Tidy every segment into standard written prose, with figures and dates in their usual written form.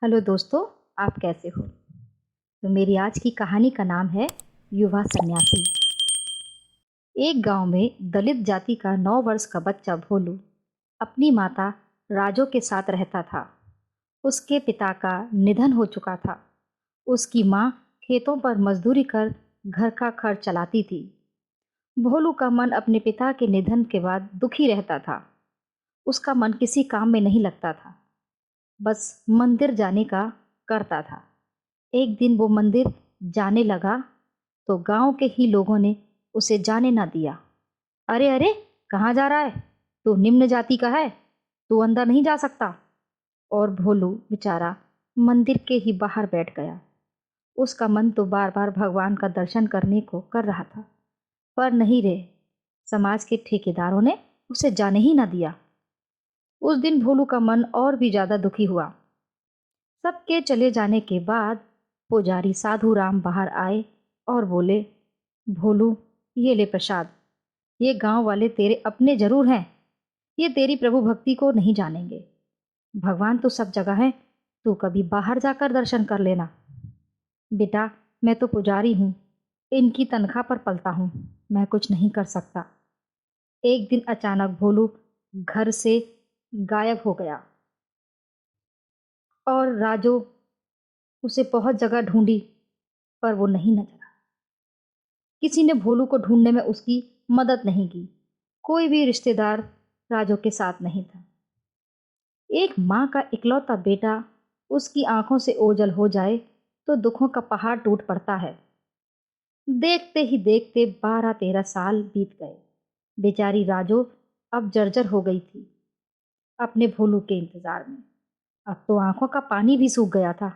Hello दोस्तों, आप कैसे हो? तो मेरी आज की कहानी का नाम है युवा सन्यासी। एक गांव में दलित जाति का 9 वर्ष का बच्चा भोलू अपनी माता राजो के साथ रहता था। उसके पिता का निधन हो चुका था। उसकी माँ खेतों पर मजदूरी कर घर का खर्च चलाती थी। भोलू का मन अपने पिता के निधन के बाद दुखी रहता था। उसका मन किसी काम में नहीं लगता था, बस मंदिर जाने का करता था। एक दिन वो मंदिर जाने लगा तो गांव के ही लोगों ने उसे जाने ना दिया। अरे अरे, कहाँ जा रहा है? तू निम्न जाति का है, तू अंदर नहीं जा सकता। और भोलू बेचारा मंदिर के ही बाहर बैठ गया। उसका मन तो बार बार भगवान का दर्शन करने को कर रहा था, पर नहीं रे, समाज के ठेकेदारों ने उसे जाने ही ना दिया। उस दिन भोलू का मन और भी ज्यादा दुखी हुआ। सबके चले जाने के बाद पुजारी साधु राम बाहर आए और बोले, भोलू, ये ले प्रसाद। ये गांव वाले तेरे अपने जरूर हैं, ये तेरी प्रभु भक्ति को नहीं जानेंगे। भगवान तो सब जगह है, तू कभी बाहर जाकर दर्शन कर लेना। बेटा, मैं तो पुजारी हूँ, इनकी तनख्वाह पर पलता हूँ, मैं कुछ नहीं कर सकता। एक दिन अचानक भोलू घर से गायब हो गया और राजू उसे बहुत जगह ढूंढी, पर वो नहीं नजर। किसी ने भोलू को ढूंढने में उसकी मदद नहीं की। कोई भी रिश्तेदार राजू के साथ नहीं था। एक माँ का इकलौता बेटा उसकी आंखों से ओझल हो जाए तो दुखों का पहाड़ टूट पड़ता है। देखते ही देखते 12-13 साल बीत गए। बेचारी राजू अब जर्जर हो गई थी अपने भोलू के इंतजार में। अब तो आंखों का पानी भी सूख गया था।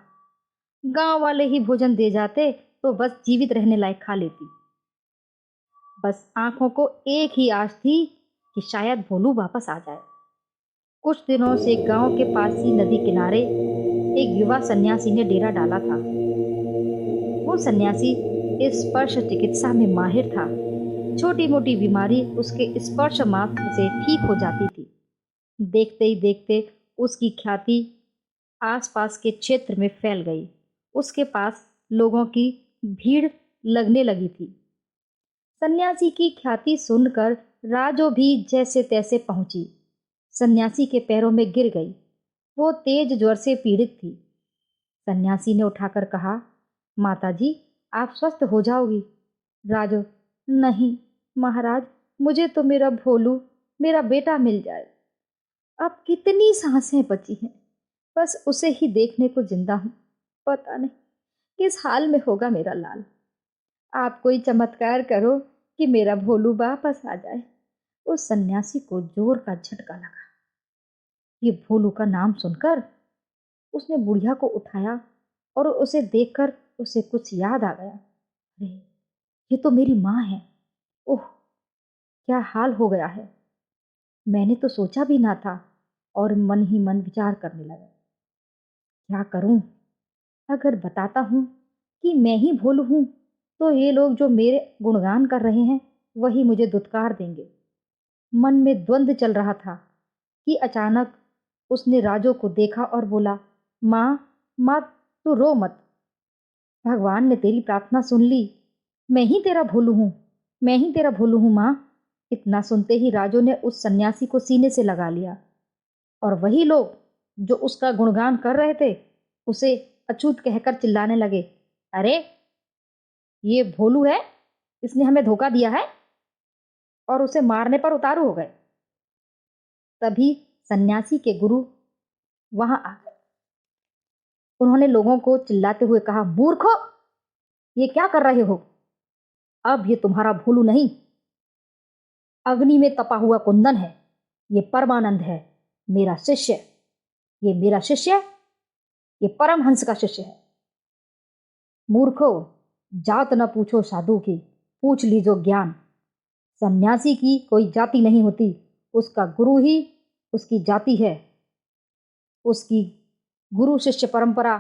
गांव वाले ही भोजन दे जाते तो बस जीवित रहने लायक खा लेती। बस आंखों को एक ही आस थी कि शायद भोलू वापस आ जाए। कुछ दिनों से गांव के पास ही नदी किनारे एक युवा सन्यासी ने डेरा डाला था। वो सन्यासी स्पर्श चिकित्सा में माहिर था। छोटी मोटी बीमारी उसके स्पर्श मात्र से ठीक हो जाती थी। देखते ही देखते उसकी ख्याति आसपास के क्षेत्र में फैल गई। उसके पास लोगों की भीड़ लगने लगी थी। सन्यासी की ख्याति सुनकर राजो भी जैसे तैसे पहुंची। सन्यासी के पैरों में गिर गई। वो तेज ज्वर से पीड़ित थी। सन्यासी ने उठाकर कहा, माताजी, आप स्वस्थ हो जाओगी। राजो, नहीं महाराज, मुझे तो मेरा भोलू, मेरा बेटा मिल जाए। अब कितनी सांसें बची हैं, बस उसे ही देखने को जिंदा हूं। पता नहीं किस हाल में होगा मेरा लाल। आप कोई चमत्कार करो कि मेरा भोलू वापस आ जाए। उस सन्यासी को जोर का झटका लगा। ये भोलू का नाम सुनकर उसने बुढ़िया को उठाया और उसे देखकर उसे कुछ याद आ गया। अरे, ये तो मेरी माँ है। ओह, क्या हाल हो गया है। मैंने तो सोचा भी ना था। और मन ही मन विचार करने लगा, क्या करूं? अगर बताता हूं कि मैं ही भोलू हूं तो ये लोग जो मेरे गुणगान कर रहे हैं वही मुझे दुत्कार देंगे। मन में द्वंद्व चल रहा था कि अचानक उसने राजो को देखा और बोला, माँ, माँ, तू रो मत। भगवान ने तेरी प्रार्थना सुन ली। मैं ही तेरा भोलू हूँ, मैं ही तेरा भोलू हूँ माँ। इतना सुनते ही राजो ने उस सन्यासी को सीने से लगा लिया और वही लोग जो उसका गुणगान कर रहे थे उसे अछूत कहकर चिल्लाने लगे, अरे, ये भोलू है, इसने हमें धोखा दिया है। और उसे मारने पर उतारू हो गए। तभी सन्यासी के गुरु वहां आ गए। उन्होंने लोगों को चिल्लाते हुए कहा, मूर्खों, ये क्या कर रहे हो? अब ये तुम्हारा भोलू नहीं, अग्नि में तपा हुआ कुंदन है। ये परमानंद है, मेरा शिष्य। ये मेरा शिष्य, ये परमहंस का शिष्य है। मूर्खो, जात न पूछो साधु की, पूछ लीजो ज्ञान। सन्यासी की कोई जाति नहीं होती, उसका गुरु ही उसकी जाति है। उसकी गुरु शिष्य परंपरा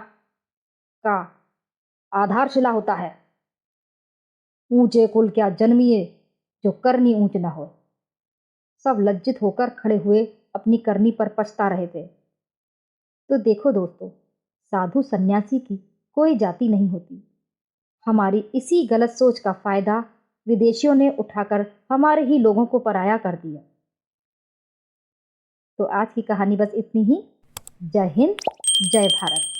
का आधारशिला होता है। ऊंचे कुल क्या जन्मिए, जो करनी ऊंच न हो। सब लज्जित होकर खड़े हुए अपनी करनी पर पछता रहे थे। तो देखो दोस्तों, साधु सन्यासी की कोई जाति नहीं होती। हमारी इसी गलत सोच का फायदा विदेशियों ने उठाकर हमारे ही लोगों को पराया कर दिया। तो आज की कहानी बस इतनी ही। जय हिंद, जय भारत।